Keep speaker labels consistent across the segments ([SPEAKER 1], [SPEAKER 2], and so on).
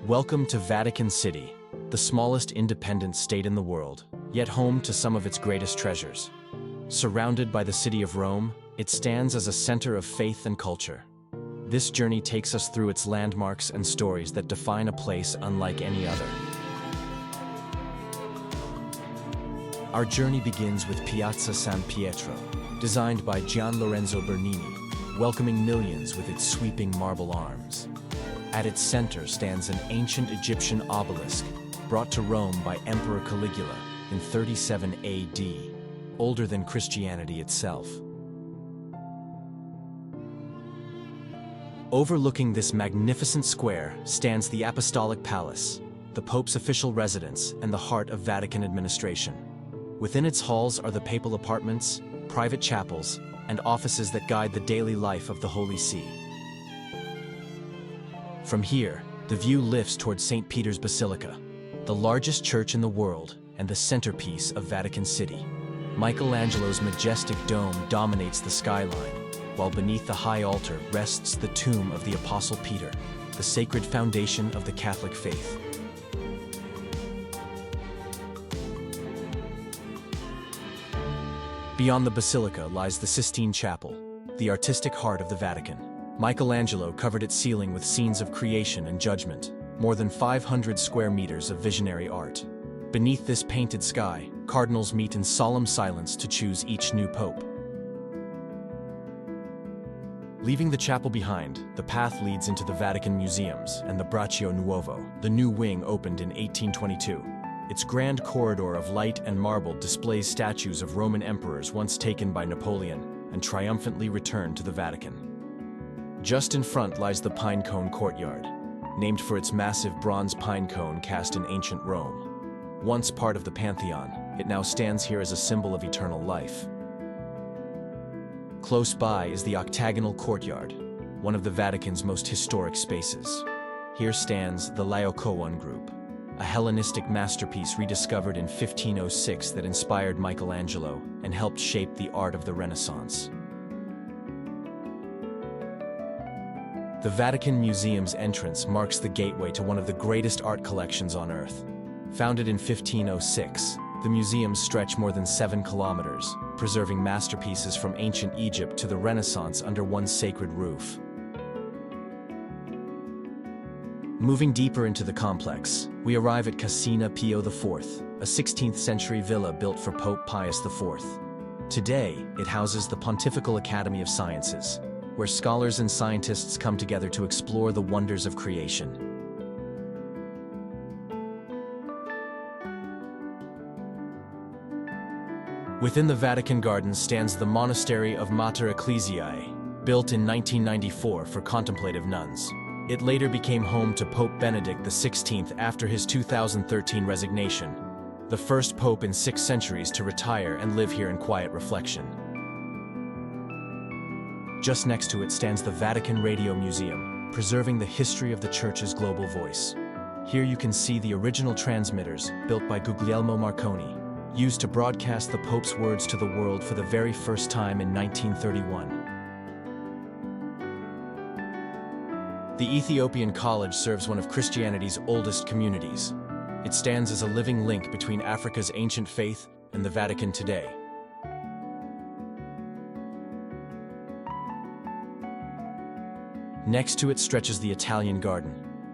[SPEAKER 1] Welcome to Vatican City, the smallest independent state in the world, yet home to some of its greatest treasures. Surrounded by the city of Rome, it stands as a center of faith and culture. This journey takes us through its landmarks and stories that define a place unlike any other. Our journey begins with Piazza San Pietro, designed by Gian Lorenzo Bernini, welcoming millions with its sweeping marble arms. At its center stands an ancient Egyptian obelisk, brought to Rome by Emperor Caligula in 37 AD, older than Christianity itself. Overlooking this magnificent square stands the Apostolic Palace, the Pope's official residence and the heart of Vatican administration. Within its halls are the papal apartments, private chapels, and offices that guide the daily life of the Holy See. From here, the view lifts towards St. Peter's Basilica, the largest church in the world and the centerpiece of Vatican City. Michelangelo's majestic dome dominates the skyline, while beneath the high altar rests the tomb of the Apostle Peter, the sacred foundation of the Catholic faith. Beyond the Basilica lies the Sistine Chapel, the artistic heart of the Vatican. Michelangelo covered its ceiling with scenes of creation and judgment, more than 500 square meters of visionary art. Beneath this painted sky, cardinals meet in solemn silence to choose each new pope. Leaving the chapel behind, the path leads into the Vatican Museums and the Braccio Nuovo. The new wing opened in 1822. Its grand corridor of light and marble displays statues of Roman emperors once taken by Napoleon and triumphantly returned to the Vatican. Just in front lies the Pinecone Courtyard, named for its massive bronze pine cone cast in ancient Rome. Once part of the Pantheon, it now stands here as a symbol of eternal life. Close by is the Octagonal Courtyard, one of the Vatican's most historic spaces. Here stands the Laocoon group, a Hellenistic masterpiece rediscovered in 1506 that inspired Michelangelo and helped shape the art of the Renaissance. The Vatican Museums entrance marks the gateway to one of the greatest art collections on Earth. Founded in 1506, the museums stretch more than 7 kilometers, preserving masterpieces from ancient Egypt to the Renaissance under one sacred roof. Moving deeper into the complex, we arrive at Casina Pio IV, a 16th century villa built for Pope Pius IV. Today, it houses the Pontifical Academy of Sciences, where scholars and scientists come together to explore the wonders of creation. Within the Vatican Gardens stands the Monastery of Mater Ecclesiae, built in 1994 for contemplative nuns. It later became home to Pope Benedict XVI after his 2013 resignation, the first pope in 6 centuries to retire and live here in quiet reflection. Just next to it stands the Vatican Radio Museum, preserving the history of the Church's global voice. Here you can see the original transmitters, built by Guglielmo Marconi, used to broadcast the Pope's words to the world for the very first time in 1931. The Ethiopian College serves one of Christianity's oldest communities. It stands as a living link between Africa's ancient faith and the Vatican today. Next to it stretches the Italian Garden,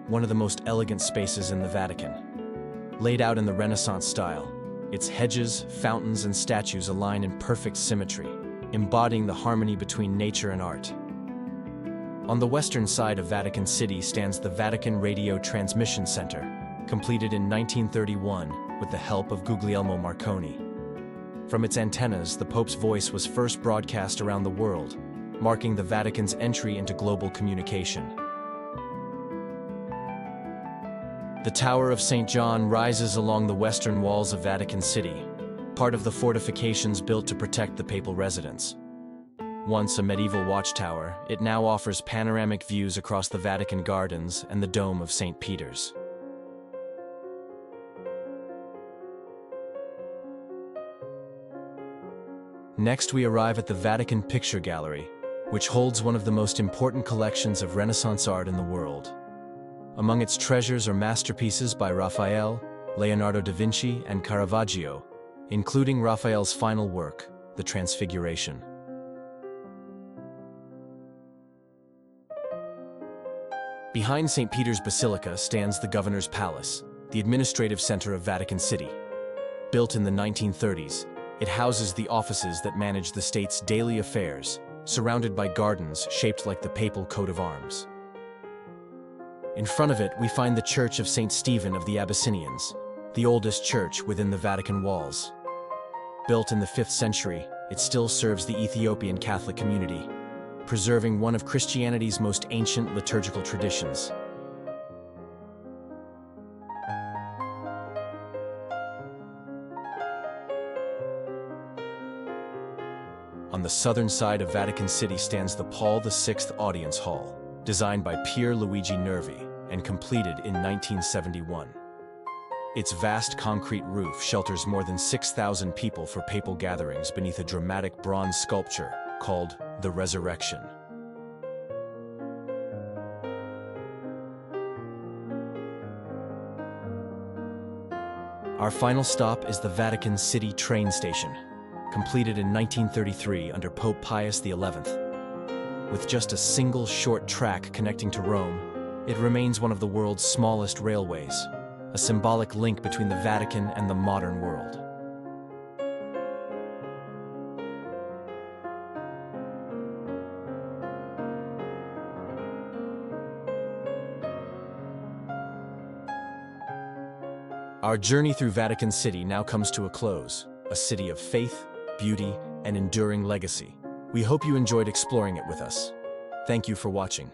[SPEAKER 1] one of the most elegant spaces in the Vatican. Laid out in the Renaissance style, its hedges, fountains, and statues align in perfect symmetry, embodying the harmony between nature and art. On the western side of Vatican City stands the Vatican Radio Transmission Center, completed in 1931 with the help of Guglielmo Marconi. From its antennas, the Pope's voice was first broadcast around the world, marking the Vatican's entry into global communication. The Tower of St. John rises along the western walls of Vatican City, part of the fortifications built to protect the papal residence. Once a medieval watchtower, it now offers panoramic views across the Vatican Gardens and the Dome of St. Peter's. Next, we arrive at the Vatican Picture Gallery, which holds one of the most important collections of Renaissance art in the world. Among its treasures are masterpieces by Raphael, Leonardo da Vinci, and Caravaggio, including Raphael's final work, The Transfiguration. Behind St. Peter's Basilica stands the Governor's Palace, the administrative center of Vatican City. Built in the 1930s, it houses the offices that manage the state's daily affairs, surrounded by gardens shaped like the papal coat of arms. In front of it, we find the Church of St. Stephen of the Abyssinians, the oldest church within the Vatican walls. Built in the 5th century, it still serves the Ethiopian Catholic community, preserving one of Christianity's most ancient liturgical traditions. On the southern side of Vatican City stands the Paul VI Audience Hall, designed by Pier Luigi Nervi and completed in 1971. Its vast concrete roof shelters more than 6,000 people for papal gatherings beneath a dramatic bronze sculpture called The Resurrection. Our final stop is the Vatican City train station, completed in 1933 under Pope Pius XI. With just a single short track connecting to Rome, it remains one of the world's smallest railways, a symbolic link between the Vatican and the modern world. Our journey through Vatican City now comes to a close, a city of faith, beauty, and enduring legacy. We hope you enjoyed exploring it with us. Thank you for watching.